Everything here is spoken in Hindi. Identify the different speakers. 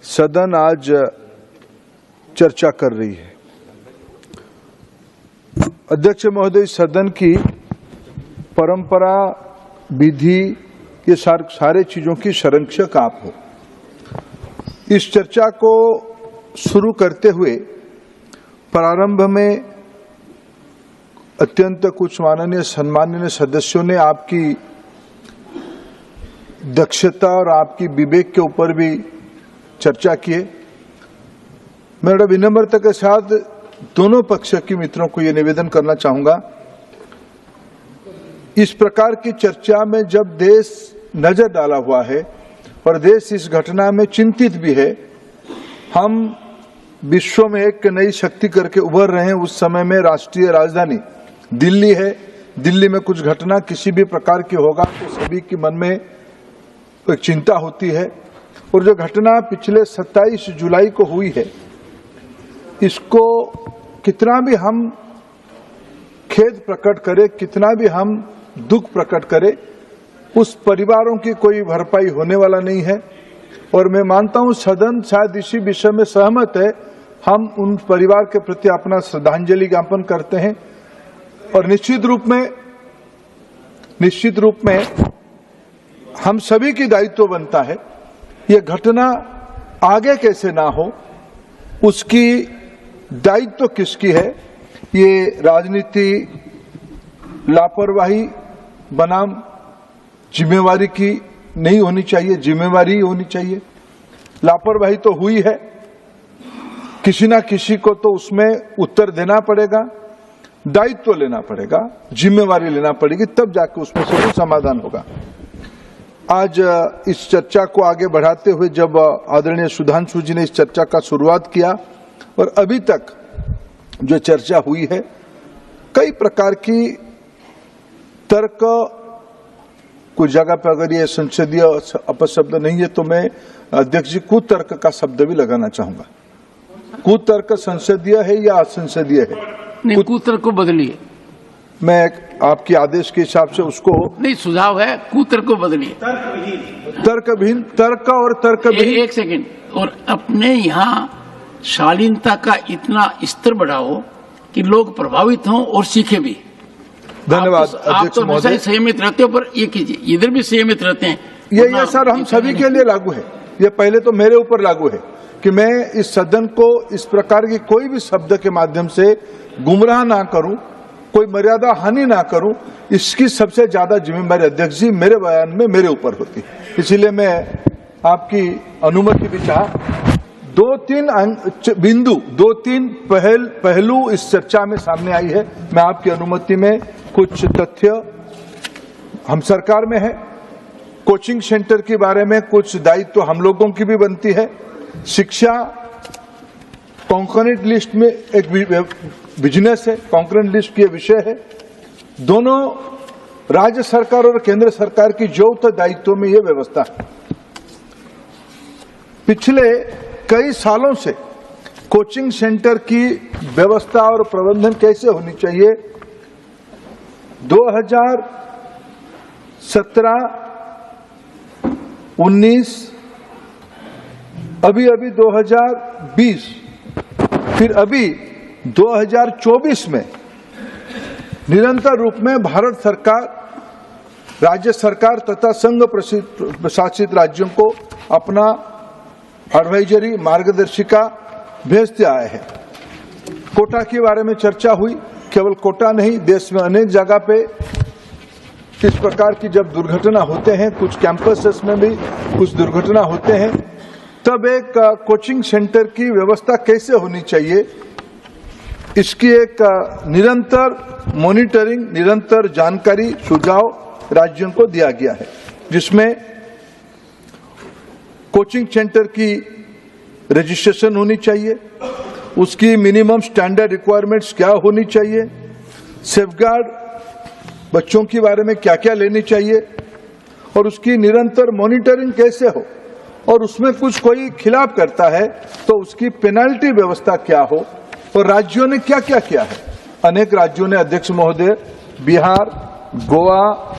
Speaker 1: सदन आज चर्चा कर रही है। अध्यक्ष महोदय, सदन की परंपरा, विधि, ये सारे चीजों की संरक्षक आप हो। इस चर्चा को शुरू करते हुए प्रारंभ में अत्यंत कुछ माननीय सम्माननीय सदस्यों ने आपकी दक्षता और आपकी विवेक के ऊपर भी चर्चा की है। मैं बड़ा विनम्रता के साथ दोनों पक्ष के मित्रों को यह निवेदन करना चाहूंगा, इस प्रकार की चर्चा में जब देश नजर डाला हुआ है और देश इस घटना में चिंतित भी है, हम विश्व में एक नई शक्ति करके उभर रहे हैं। उस समय में राष्ट्रीय राजधानी दिल्ली है, दिल्ली में कुछ घटना किसी भी प्रकार की होगा तो सभी के मन में एक चिंता होती है। और जो घटना पिछले 27 जुलाई को हुई है, इसको कितना भी हम खेद प्रकट करें, कितना भी हम दुख प्रकट करें, उस परिवारों की कोई भरपाई होने वाला नहीं है। और मैं मानता हूं सदन शायद इसी विषय में सहमत है। हम उन परिवार के प्रति अपना श्रद्धांजलि ज्ञापन करते हैं और निश्चित रूप में हम सभी की दायित्व बनता है ये घटना आगे कैसे ना हो, उसकी दायित्व किसकी है। ये राजनीति लापरवाही बनाम जिम्मेवारी की नहीं होनी चाहिए, जिम्मेवारी होनी चाहिए। लापरवाही तो हुई है, किसी ना किसी को तो उसमें उत्तर देना पड़ेगा, दायित्व लेना पड़ेगा, जिम्मेवारी लेना पड़ेगी, तब जाके उसमें से कोई समाधान होगा। आज इस चर्चा को आगे बढ़ाते हुए जब आदरणीय सुधांशु जी ने इस चर्चा का शुरुआत किया और अभी तक जो चर्चा हुई है, कई प्रकार की तर्क, कुछ जगह पर अगर ये संसदीय अपशब्द नहीं है तो मैं अध्यक्ष जी कुतर्क का शब्द भी लगाना चाहूंगा। कुतर्क संसदीय है या असंसदीय है?
Speaker 2: नहीं, कुतर्क को बदलिए।
Speaker 1: मैं आपके आदेश के हिसाब से उसको
Speaker 2: नहीं, सुझाव है, कुतर्क को बदलिए।
Speaker 1: तर्कहीन, तर्क और तर्कहीन।
Speaker 2: एक सेकंड, और अपने यहाँ शालीनता का इतना स्तर बढ़ाओ कि लोग प्रभावित हों और सीखे भी।
Speaker 1: धन्यवाद
Speaker 2: आप तो हमेशा ही संयमित रहते हो, पर ये कीजिए, इधर भी संयमित रहते हैं।
Speaker 1: ये सर हम सभी के लिए लागू है। ये पहले तो मेरे ऊपर लागू है कि मैं इस सदन को इस प्रकार की कोई भी शब्द के माध्यम से गुमराह ना करूं, कोई मर्यादा हानि ना करूं। इसकी सबसे ज्यादा जिम्मेदारी अध्यक्ष जी मेरे बयान में मेरे ऊपर होती है। इसीलिए मैं आपकी अनुमति भी चाह, दो तीन पहलू इस चर्चा में सामने आई है। मैं आपकी अनुमति में कुछ तथ्य, हम सरकार में है, कोचिंग सेंटर के बारे में कुछ दायित्व हम लोगों की भी बनती है। शिक्षा कॉन्करेंट लिस्ट में एक बिजनेस है, कॉन्करेंट लिस्ट की विषय है। दोनों राज्य सरकार और केंद्र सरकार की जो दायित्व में यह व्यवस्था है। पिछले कई सालों से कोचिंग सेंटर की व्यवस्था और प्रबंधन कैसे होनी चाहिए, 2017, 19, अभी 2020, फिर अभी 2024 में निरंतर रूप में भारत सरकार, राज्य सरकार तथा संघ प्रशासित राज्यों को अपना एडवाइजरी, मार्गदर्शिका भेजते आए हैं। कोटा के बारे में चर्चा हुई। केवल कोटा नहीं, देश में अनेक जगह पे इस प्रकार की जब दुर्घटना होते हैं, कुछ कैंपसेस में भी कुछ दुर्घटना होते हैं, तब एक कोचिंग सेंटर की व्यवस्था कैसे होनी चाहिए, इसकी एक निरंतर मॉनिटरिंग, निरंतर जानकारी, सुझाव राज्यों को दिया गया है, जिसमें कोचिंग सेंटर की रजिस्ट्रेशन होनी चाहिए, उसकी मिनिमम स्टैंडर्ड रिक्वायरमेंट्स क्या होनी चाहिए, सेफगार्ड बच्चों के बारे में क्या क्या लेनी चाहिए, और उसकी निरंतर मॉनिटरिंग कैसे हो, और उसमें कुछ कोई खिलाफ करता है तो उसकी पेनल्टी व्यवस्था क्या हो, और राज्यों ने क्या क्या किया है। अनेक राज्यों ने, अध्यक्ष महोदय, बिहार, गोवा,